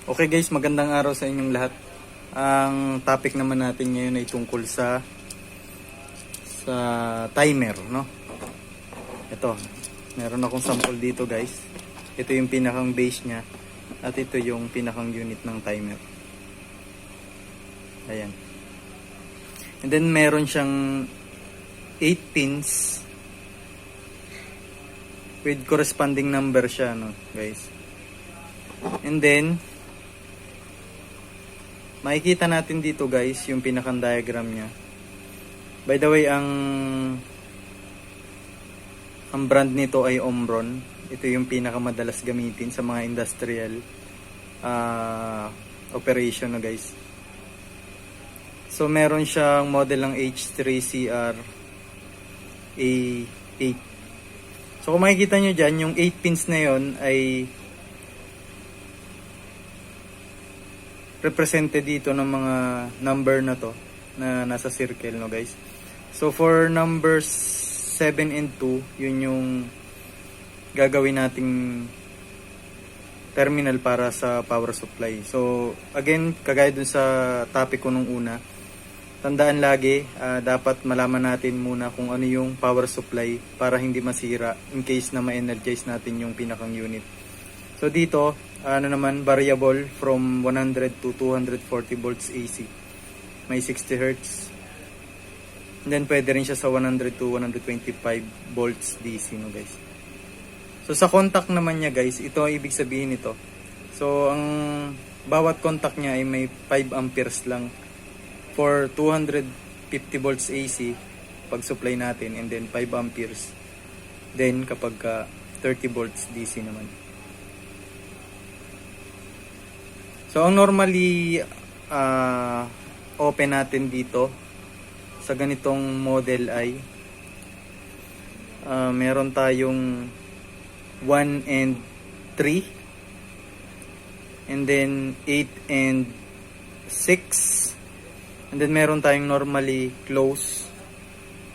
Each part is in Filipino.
Okay guys, magandang araw sa inyong lahat. Ang topic naman natin ngayon ay tungkol sa timer, no? Ito, meron akong sample dito guys. Ito yung pinakang base niya at ito yung pinakang unit ng timer. Ayan. And then meron siyang 8 pins with corresponding number siya, no, guys. And then makikita natin dito guys yung pinakang diagram niya. By the way, ang brand nito ay Omron. Ito yung pinakamadalas gamitin sa mga industrial operation na guys. So meron siyang model ng H3CR A8. So kung makikita nyo dyan, yung 8 pins na yon ay represented dito ng mga number na to na nasa circle, no guys. So for numbers 7 and 2, yun yung gagawin nating terminal para sa power supply. So again, kagaya dun sa topic ko nung una, tandaan lagi, dapat malaman natin muna kung ano yung power supply para hindi masira in case na ma-energize natin yung pinakang unit. So dito, variable from 100 to 240 volts AC. May 60 Hz. And then pwede rin siya sa 100 to 125 volts DC, no guys. So sa contact naman niya guys, ito ang ibig sabihin nito. So ang bawat contact niya ay may 5 amperes lang for 250 volts AC pag supply natin, and then 5 amperes then kapag 30 volts DC naman. So ang normally open natin dito sa ganitong model ay meron tayong 1 and 3, and then 8 and 6, and then meron tayong normally close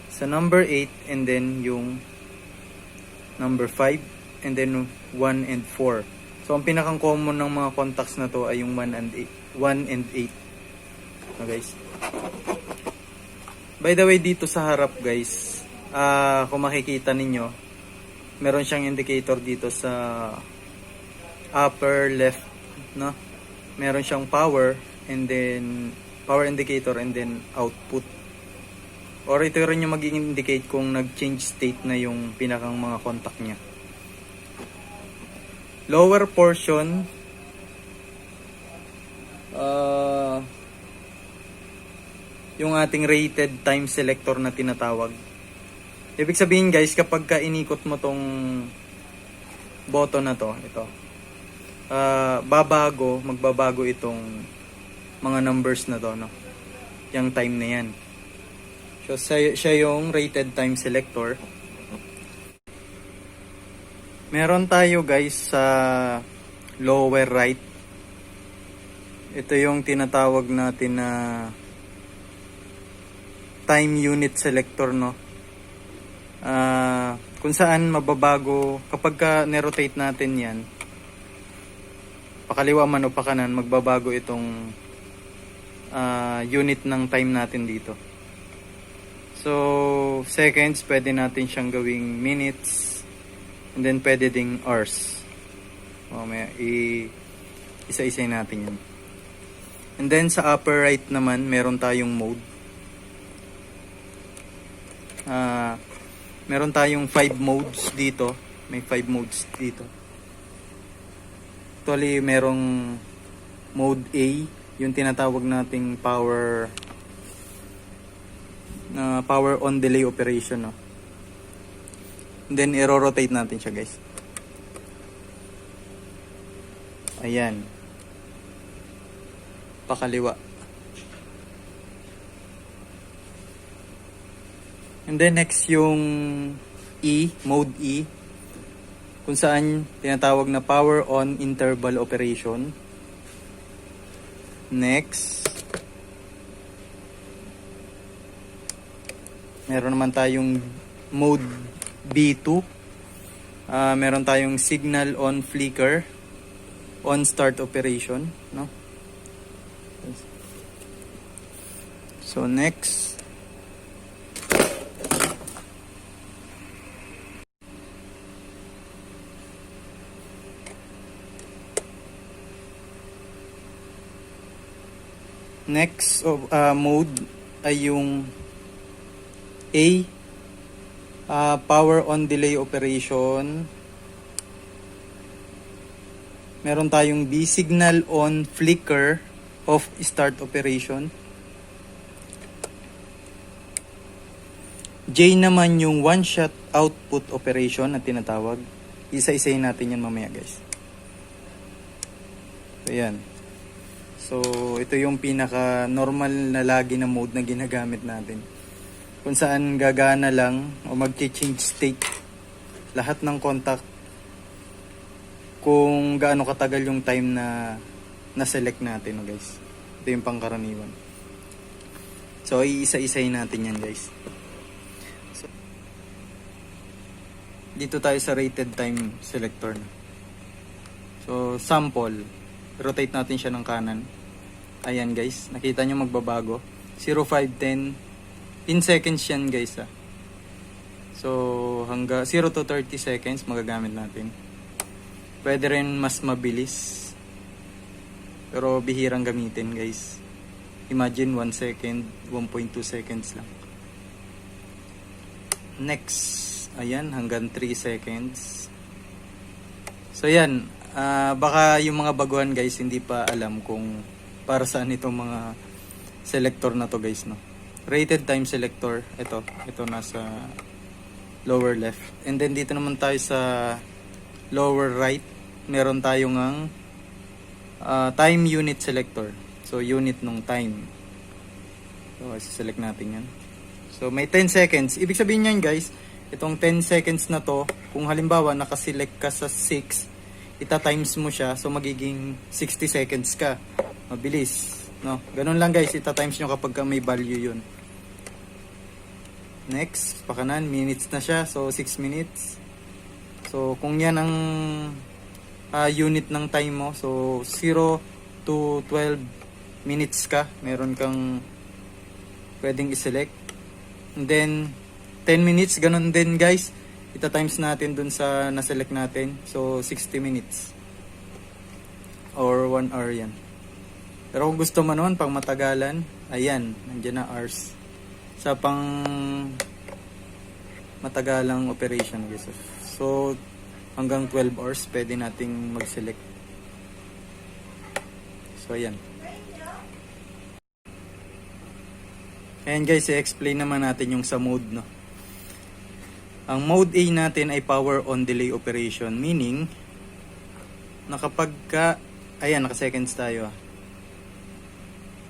sa number 8, and then yung number 5, and then 1 and 4. So ang pinakang common ng mga contacts na to ay yung 1 and 8. No, guys. By the way, dito sa harap guys, kung makikita ninyo, meron siyang indicator dito sa upper left, no? Meron siyang power, and then power indicator, and then output. Or ito rin yung mag-indicate kung nag-change state na yung pinakang mga contact niya. Lower portion, yung ating rated time selector na tinatawag. Ibig sabihin guys, kapag ka inikot mo tong button na to, ito, magbabago itong mga numbers na to, no? Yung time na yan. So siya yung rated time selector. Meron tayo guys sa lower right. Ito yung tinatawag natin na time unit selector, no? Kung saan mababago kapag ka nerotate natin yan, pakaliwa man o pakanan, magbabago itong unit ng time natin dito. So seconds, pwede natin siyang gawing minutes, and then pwede ding hours. Mamaya isa-isay natin yan. And then sa upper right naman, meron tayong mode. Meron tayong 5 modes dito. May 5 modes dito. Actually, merong mode A, yung tinatawag nating power on delay operation, no? And then i-rotate natin siya guys. Ayan. Pakaliwa. And then next yung E, mode E, kung saan tinatawag na power on interval operation. Next, meron naman tayong mode B2. Meron tayong signal on flicker. on start operation, no? So next, mode ay yung A, power on delay operation. Meron tayong B, signal on flicker of start operation. J naman yung one shot output operation na tinatawag. Isa-isayin natin yan mamaya, guys. So yan. So ito yung pinaka normal na lagi na mode na ginagamit natin. Kung saan gagana lang o mag-change state lahat ng contact kung gaano katagal yung time na na-select natin, guys. Ito yung pangkaraniwan. So iisa-isayin natin yan, guys. Dito tayo sa rated time selector na. So sample, rotate natin siya ng kanan. Ayan, guys, nakita nyo magbabago. 0, 5, 10 in seconds yan, guys, So hanggang 0 to 30 seconds magagamit natin. Pwede rin mas mabilis, pero bihirang gamitin, guys. Imagine 1 second, 1.2 seconds lang. Next, ayan, hanggang 3 seconds. So yan, baka yung mga baguhan, guys, hindi pa alam kung para saan itong mga selector na to, guys, no? Rated time selector, ito nasa lower left. And then dito naman tayo sa lower right, meron tayong ang time unit selector. So unit nung time. So select natin yan. So may 10 seconds. Ibig sabihin yan, guys, itong 10 seconds na to, kung halimbawa nakaselect ka sa 6, ita-times mo siya, so magiging 60 seconds ka. Mabilis, no? Ganun lang, guys, ita-times nyo kapag may value yun. Next, pakanan, minutes na siya, so 6 minutes. So kung yan ang unit ng time mo, so 0 to 12 minutes ka, meron kang pwedeng i-select. And then 10 minutes, ganun din, guys. Ita-times natin dun sa na-select natin. So, 60 minutes. Or 1 hour yan. Pero kung gusto mo naman, pang matagalan, ayan, nandiyan na hours. Sa pang matagalang operation, guys. So, hanggang 12 hours, pwede nating mag-select. So, ayan. Ayan, guys, i-explain naman natin yung sa mode, no? Ang mode A natin ay power on delay operation, meaning na kapag ayan, naka-seconds tayo.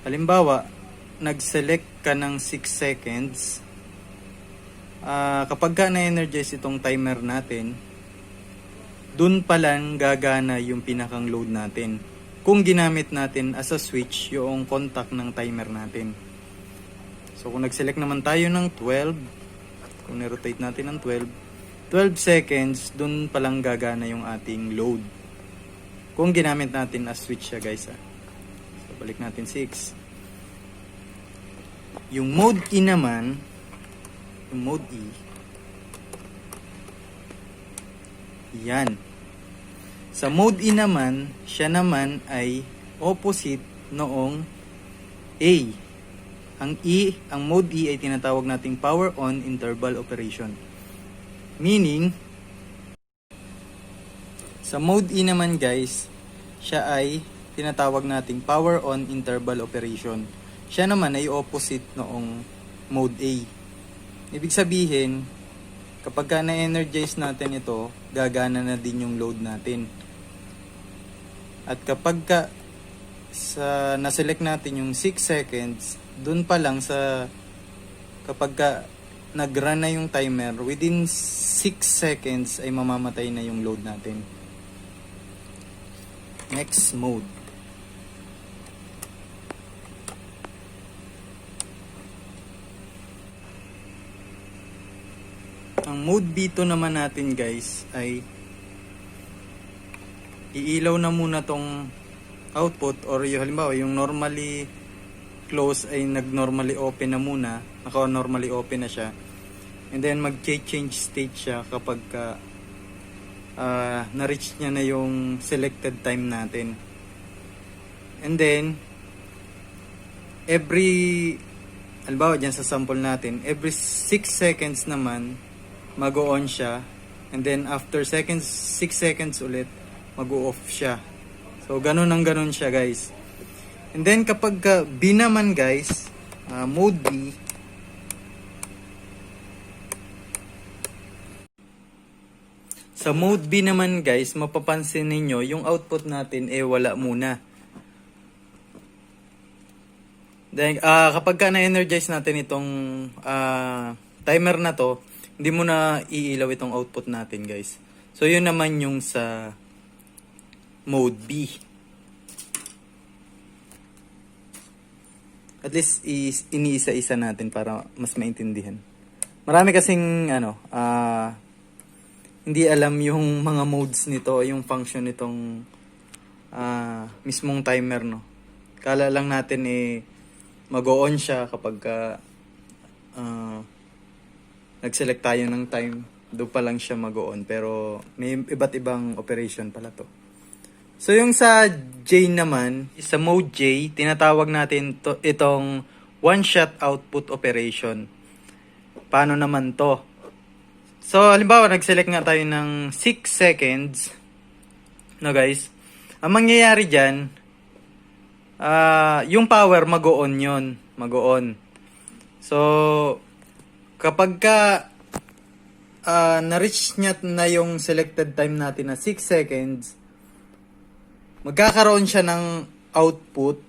Halimbawa, nag-select ka ng 6 seconds, kapag na-energize itong timer natin, dun pa lang gagana yung pinakang load natin. Kung ginamit natin as a switch yung contact ng timer natin. So kung nag-select naman tayo ng 12, kung ni-rotate natin ng 12 seconds, dun palang gagana yung ating load. Kung ginamit natin as switch siya, guys. So, balik natin 6. Yung mode E naman, yung mode E, yan. Sa mode E naman, siya naman ay opposite noong A. Ang mode E ay tinatawag nating power on interval operation. Meaning, sa mode E naman, guys, siya ay tinatawag nating power on interval operation. Siya naman ay opposite noong mode A. Ibig sabihin, kapag na-energize natin ito, gagana na din yung load natin. At kapag na-select natin yung 6 seconds, dun pa lang kapag nag-run na yung timer, within 6 seconds ay mamamatay na yung load natin. Next mode. Ang mode B2 naman natin, guys, ay iilaw na muna tong output, or yung halimbawa yung normally close ay nag-normally open na muna, naka-normally open na siya. And then mag-change state siya kapag na-reach niya na yung selected time natin. And then halimbawa dyan sa sample natin, every 6 seconds naman mag-on siya. And then after 6 seconds ulit mag-off siya. So ganun ang ganun siya, guys. And then kapag B naman, guys, mode B, sa mode B naman, guys, mapapansin ninyo yung output natin wala muna. Then kapag na-energize natin itong timer na to, hindi mo na iilaw itong output natin, guys. So yun naman yung sa mode B. At least iniisa-isa natin para mas maintindihan. Marami kasing hindi alam yung mga modes nito, yung function nitong mismong timer, no. Kala lang natin mag-on siya kapag nag-select tayo ng time, doon pa lang siya mag-on, pero may iba't ibang operation pala to. So yung sa J naman, sa mode J, tinatawag natin itong one-shot output operation. Paano naman to? So halimbawa, nag-select nga tayo ng 6 seconds. No, guys? Ang mangyayari dyan, yung power mag-on yun. Mag-on. So, kapag na-reach niya na yung selected time natin na 6 seconds, magkakaroon siya ng output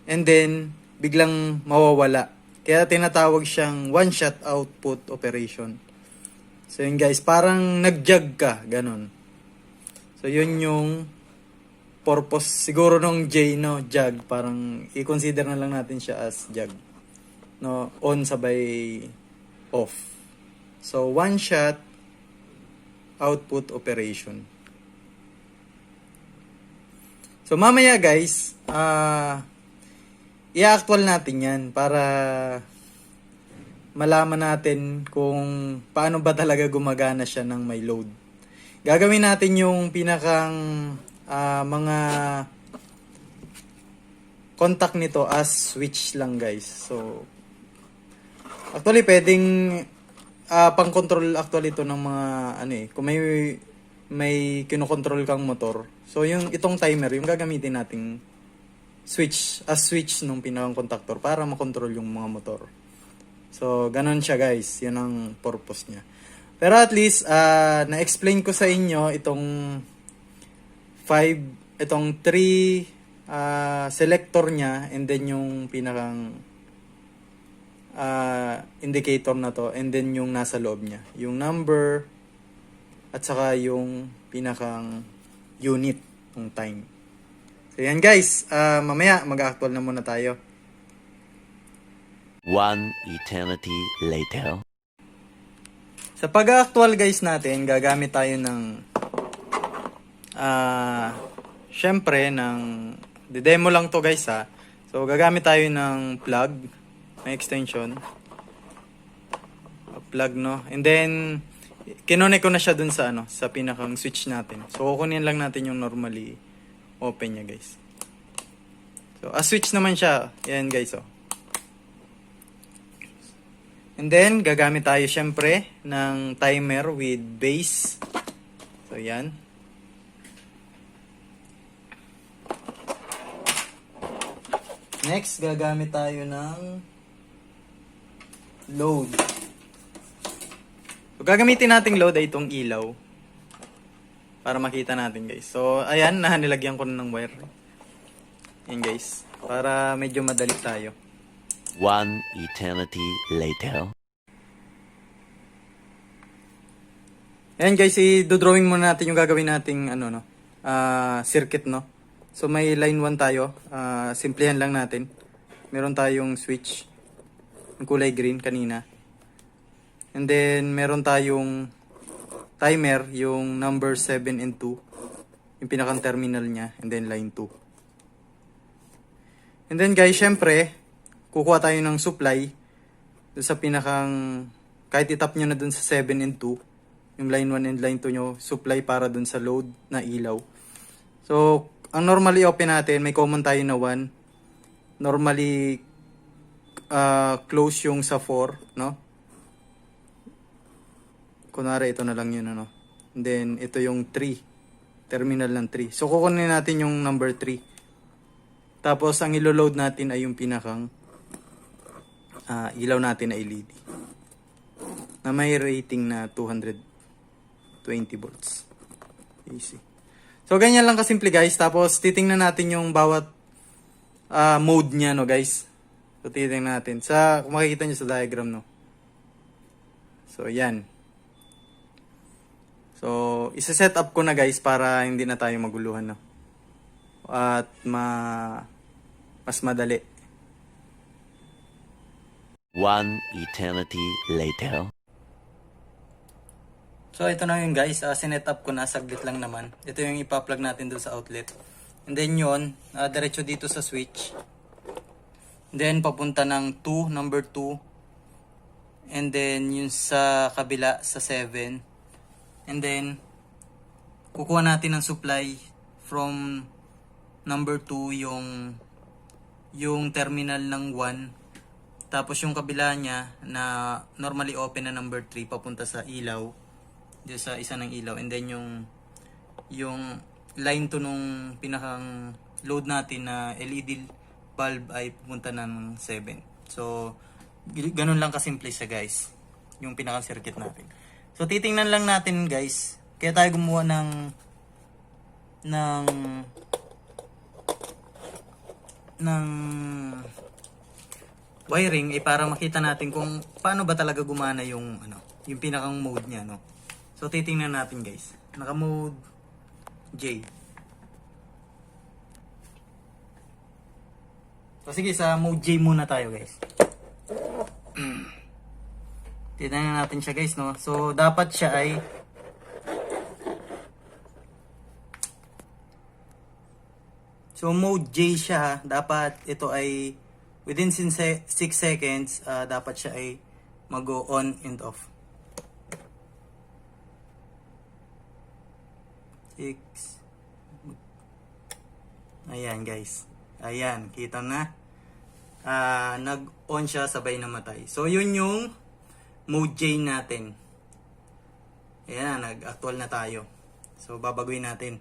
and then biglang mawawala. Kaya tinatawag siyang one-shot output operation. So yun, guys, parang nag-jug ka, ganun. So yun yung purpose siguro nung J, no, jug. Parang i-consider na lang natin siya as jug. No, on sabay off. So one-shot output operation. So mamaya, guys, i-actual natin yan para malaman natin kung paano ba talaga gumagana siya ng may load. Gagawin natin yung pinakang mga contact nito as switch lang, guys. So actually pwedeng pang-control actually ito ng mga kung may kinokontrol kang motor. So yung itong timer, yung gagamitin nating switch nung pinakang contactor para makontrol yung mga motor. So ganun siya, guys. Yun ang purpose niya. Pero at least na-explain ko sa inyo itong 3 selector niya, and then yung pinakang indicator na to, and then yung nasa loob niya, yung number at saka yung pinakang unit ng time. So yan, guys, mamaya mag-actual na muna tayo. 1 eternity later. Sa pag-actual, guys, natin, gagamit tayo ng syempre demo lang to, guys, ha. So gagamit tayo ng plug, ng extension, plug, no, and then kinone ko na siya dun sa sa pinakang switch natin. So kukunin lang natin yung normally open niya, guys. So switch naman siya. Yan, guys, oh. And then gagamit tayo syempre ng timer with base. So yan. Next, gagamit tayo ng load. So, gagamitin nating load ay itong ilaw para makita natin, guys. So, ayan, nilagyan ko na ng wire. Ayan, guys, para medyo madali tayo. 1 eternity later. Ayan, guys, i-drawing muna natin yung gagawin nating circuit, no. So may line 1 tayo. Simplihan lang natin. Meron tayong switch, yung kulay green kanina. And then, meron tayong timer, yung number 7 and 2. yung pinakang terminal niya, and then line 2. And then guys, syempre, kukuha tayo ng supply dun sa pinakang, kahit itap nyo na dun sa 7 and 2, yung line 1 and line 2 nyo, supply para dun sa load na ilaw. So, ang normally open natin, may common tayo na 1. Normally, close yung sa 4, no? Kunwari, ito na lang yun, ano? And then, ito yung 3. Terminal ng 3. So, kukunin natin yung number 3. Tapos, ang ilo-load natin ay yung pinakang ilaw natin na LED. Na may rating na 220 volts. AC. So, ganyan lang kasimple guys. Tapos, titingnan natin yung bawat mode niya, no guys. So, titingnan natin. Kung makikita nyo sa diagram, no. So, yan. So, isa-set up ko na guys para hindi na tayo maguluhan, no. At mas madali. 1 eternity later. So, ito na yun guys. Sinet up ko na. Saglit lang naman. Ito yung ipa-plug natin doon sa outlet. And then yun, diretso dito sa switch. And then, papunta ng number 2. And then, yung sa kabila, sa 7. And then, kukuha natin ng supply from number 2, yung terminal ng 1. Tapos yung kabila niya na normally open na number 3 papunta sa ilaw. Dito sa isa ng ilaw. And then yung line to nung pinakang load natin na LED bulb ay pupunta ng 7. So, ganun lang kasimple siya guys. Yung pinakang circuit natin. So, titingnan lang natin guys. Kaya tayo gumawa ng wiring para makita natin kung paano ba talaga gumana yung pinakang mode niya, no. So titingnan natin guys. Naka mode J. So sige, sa mode J muna tayo guys. Titingnan natin siya guys, no. So dapat siya ay mode J siya. Dapat ito ay within 6 seconds, dapat siya ay mag-go on and off. 6. Ayan guys. Ayan, kita na. Nag-on siya, sabay namatay. So yun yung mode J natin. Ayan, nag-actual na tayo. So babaguhin natin.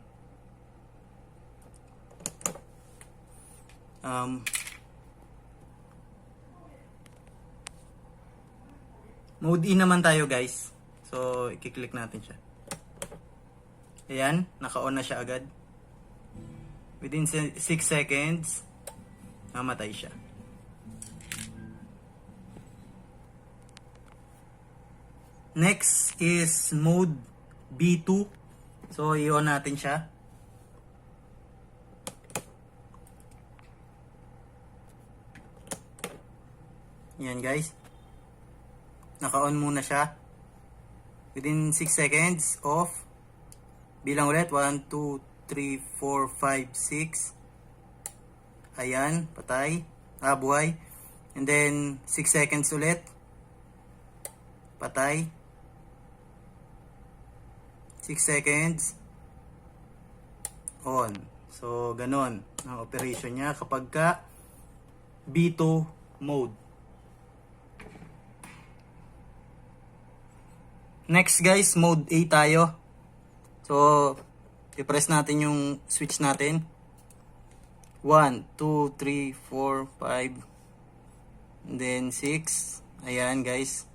Mode E naman tayo guys. So, i-click natin siya. Ayan, naka-on na siya agad. Within 6 seconds, namatay siya. Next is mode B2. So, i-on natin siya. Yan guys. Naka-on muna siya. Within 6 seconds, off. Bilang ulit. 1, 2, 3, 4, 5, 6. Ayan, patay. Buhay. And then, 6 seconds ulit. Patay. 6 seconds. On. So, ganon ang operation niya kapag ka B2 mode. Next guys, mode A tayo. So, i-press natin yung switch natin. 1, 2, 3, 4, 5. And then 6. Ayan guys.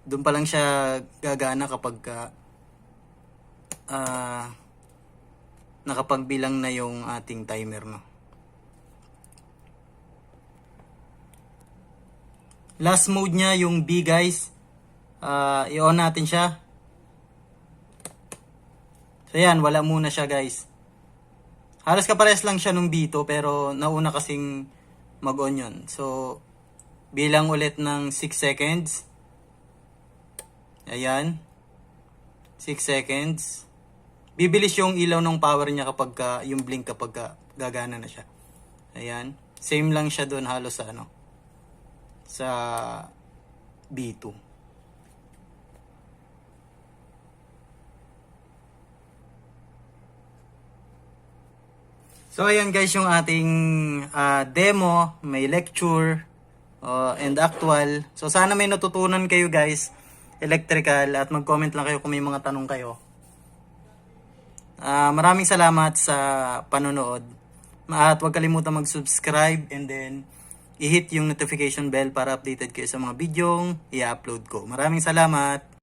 Doon pa lang siya gagana kapag nakapagbilang na yung ating timer, no. Last mode niya yung B guys. I-on natin siya. So yan, wala muna siya guys. Halos kapares lang siya nung B2 pero nauna kasing mag-on yun. So bilang ulit ng 6 seconds. Ayan. 6 seconds. bibilis yung ilaw ng power niya kapag yung blink kapag gagana na siya. Ayan. Same lang siya doon halos sa sa B2. So ayan guys yung ating demo, may lecture and actual. So sana may natutunan kayo guys, electrical, at mag-comment lang kayo kung may mga tanong kayo. Maraming salamat sa panonood. At huwag kalimutan mag-subscribe and then i-hit yung notification bell para updated kayo sa mga videong i-upload ko. Maraming salamat!